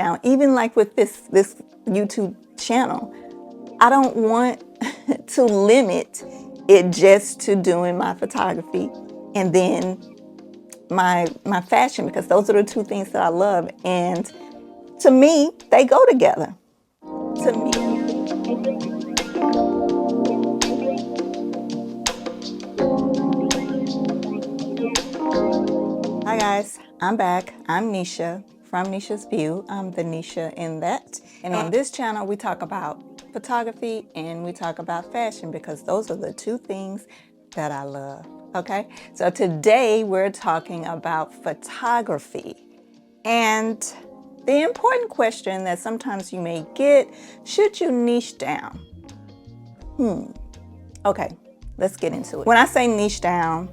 Now, even like with this YouTube channel, I don't want to limit it just to doing my photography and then my fashion, because those are the two things that I love. And to me, they go together. To me. Hi guys, I'm back. I'm Nisha from Nisha's View. I'm the Nisha in that. And on this channel, we talk about photography and we talk about fashion because those are the two things that I love. Okay, so today we're talking about photography. And the important question that sometimes you may get, should you niche down? Okay, let's get into it. When I say niche down,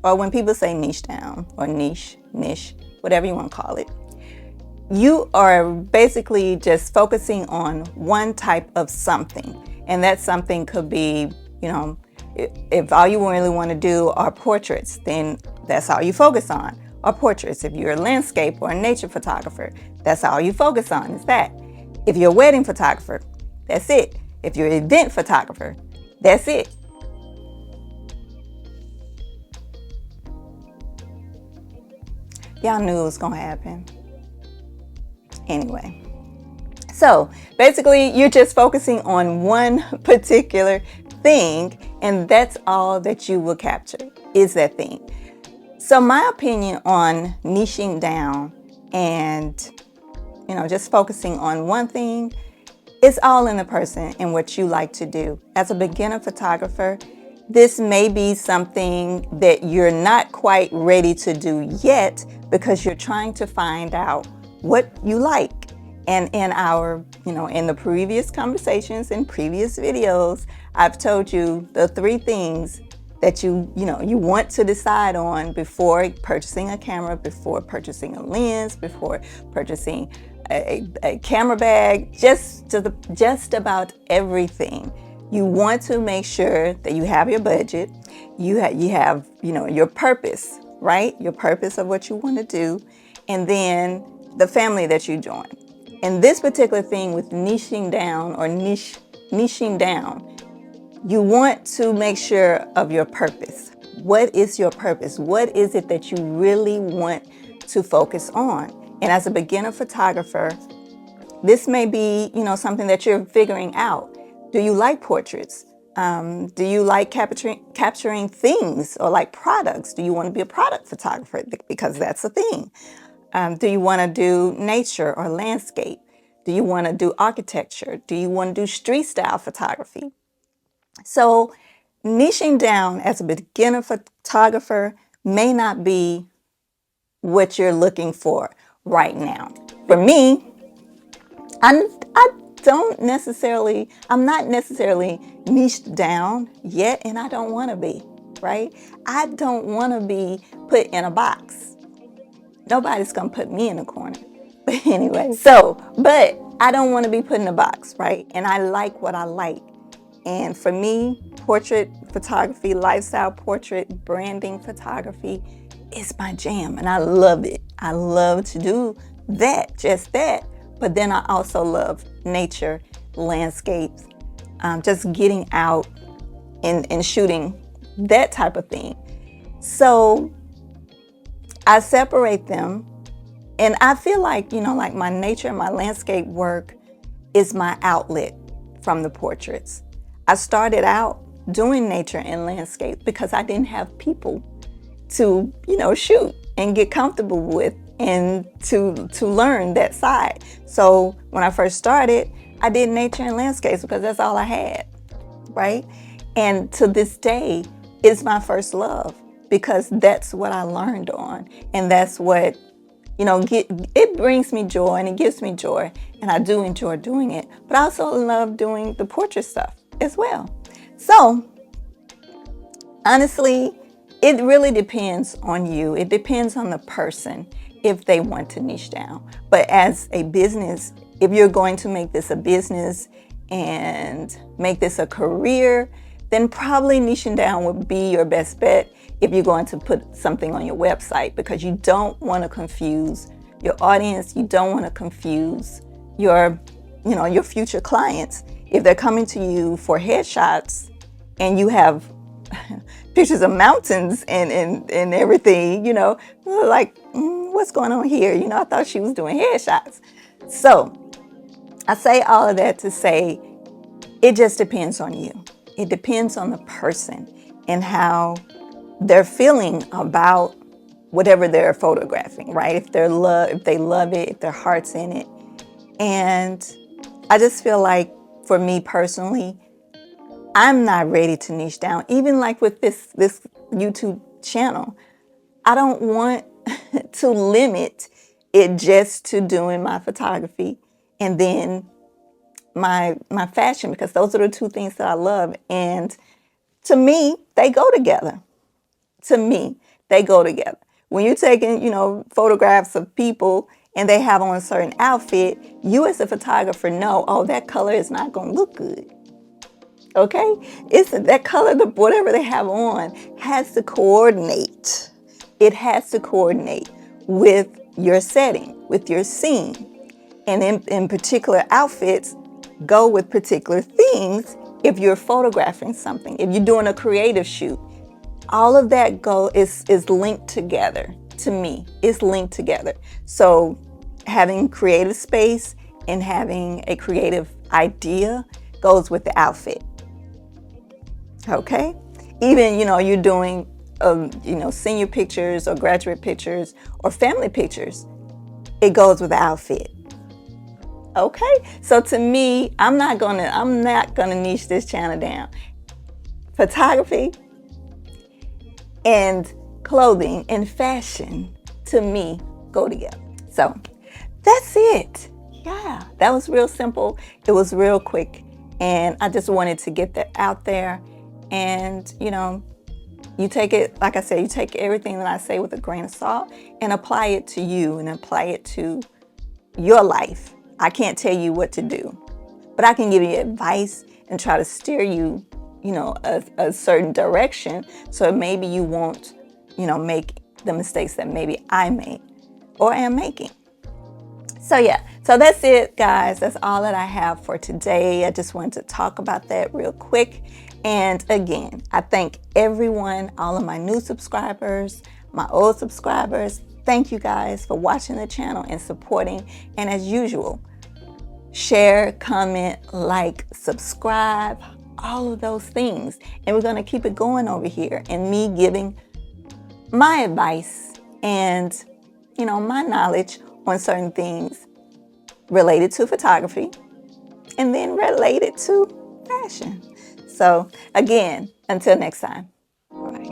or when people say niche down, or niche, whatever you want to call it, you are basically just focusing on one type of something. And that something could be, if all you really want to do are portraits, then that's all you focus on, or portraits. If you're a landscape or a nature photographer, that's all you focus on is that. If you're a wedding photographer, that's it. If you're an event photographer, that's it. Y'all knew it was gonna happen. Anyway, so basically you're just focusing on one particular thing, and that's all that you will capture is that thing. So my opinion on niching down and just focusing on one thing, it's all in the person and what you like to do. As a beginner photographer, this may be something that you're not quite ready to do yet because you're trying to find out what you like. And in our, in the previous conversations and previous videos, I've told you the three things that you want to decide on before purchasing a camera, before purchasing a lens, before purchasing a camera bag, just about everything. You want to make sure that you have your budget, you have your purpose, right? Your purpose of what you want to do, and then the family that you join. And this particular thing with niching down or niching down, you want to make sure of your purpose. What is your purpose? What is it that you really want to focus on? And as a beginner photographer, this may be, something that you're figuring out. Do you like portraits? Do you like capturing things or like products? Do you want to be a product photographer? Because that's a thing. Do you want to do nature or landscape? Do you want to do architecture? Do you want to do street style photography? So niching down as a beginner photographer may not be what you're looking for right now. For me, I'm not necessarily niched down yet, and I don't want to be, right? I don't want to be put in a box. Nobody's going to put me in a corner. But anyway, but I don't want to be put in a box, right? And I like what I like. And for me, portrait photography, lifestyle portrait, branding photography is my jam, and I love it. I love to do that, just that. But then I also love nature, landscapes, just getting out and shooting, that type of thing. So I separate them, and I feel like, like my nature and my landscape work is my outlet from the portraits. I started out doing nature and landscape because I didn't have people to, shoot and get comfortable with and to learn that side. So when I first started, I did nature and landscapes because that's all I had, right? And to this day, it's my first love because that's what I learned on, and that's what, it brings me joy and it gives me joy, and I do enjoy doing it, but I also love doing the portrait stuff as well. So honestly, it really depends on you. It depends on the person if they want to niche down. But as a business, if you're going to make this a business and make this a career, then probably niching down would be your best bet if you're going to put something on your website, because you don't want to confuse your audience. You don't want to confuse your, your future clients. If they're coming to you for headshots and you have pictures of mountains and everything, like, what's going on here? I thought she was doing headshots. So I say all of that to say it just depends on you. It depends on the person and how they're feeling about whatever they're photographing, right? If they love it, if their heart's in it. And I just feel like, for me personally, I'm not ready to niche down. Even like with this YouTube channel, I don't want to limit it just to doing my photography and then my fashion, because those are the two things that I love. And to me, they go together. To me, they go together. When you're taking, photographs of people and they have on a certain outfit, you as a photographer know, oh, that color is not going to look good. Okay? It's that color, whatever they have on, has to coordinate. It has to coordinate with your setting, with your scene. And in particular outfits, go with particular things if you're photographing something, if you're doing a creative shoot. All of that is linked together. To me, it's linked together. So having creative space and having a creative idea goes with the outfit. Okay? Even, you're doing, senior pictures or graduate pictures or family pictures, it goes with the outfit. Okay? So to me, I'm not gonna niche this channel down. Photography and clothing and fashion, to me, go together. So that's it. Yeah, that was real simple. It was real quick. And I just wanted to get that out there. And, you take it, like I said, you take everything that I say with a grain of salt and apply it to you and apply it to your life. I can't tell you what to do, but I can give you advice and try to steer you, a certain direction. So maybe you won't, make the mistakes that maybe I made or am making. So yeah, so that's it, guys. That's all that I have for today. I just wanted to talk about that real quick. And again, I thank everyone, all of my new subscribers, my old subscribers. Thank you guys for watching the channel and supporting. And as usual, share, comment, like, subscribe, all of those things. And we're going to keep it going over here, and me giving my advice and, my knowledge on certain things related to photography and then related to fashion. So again, until next time. Bye.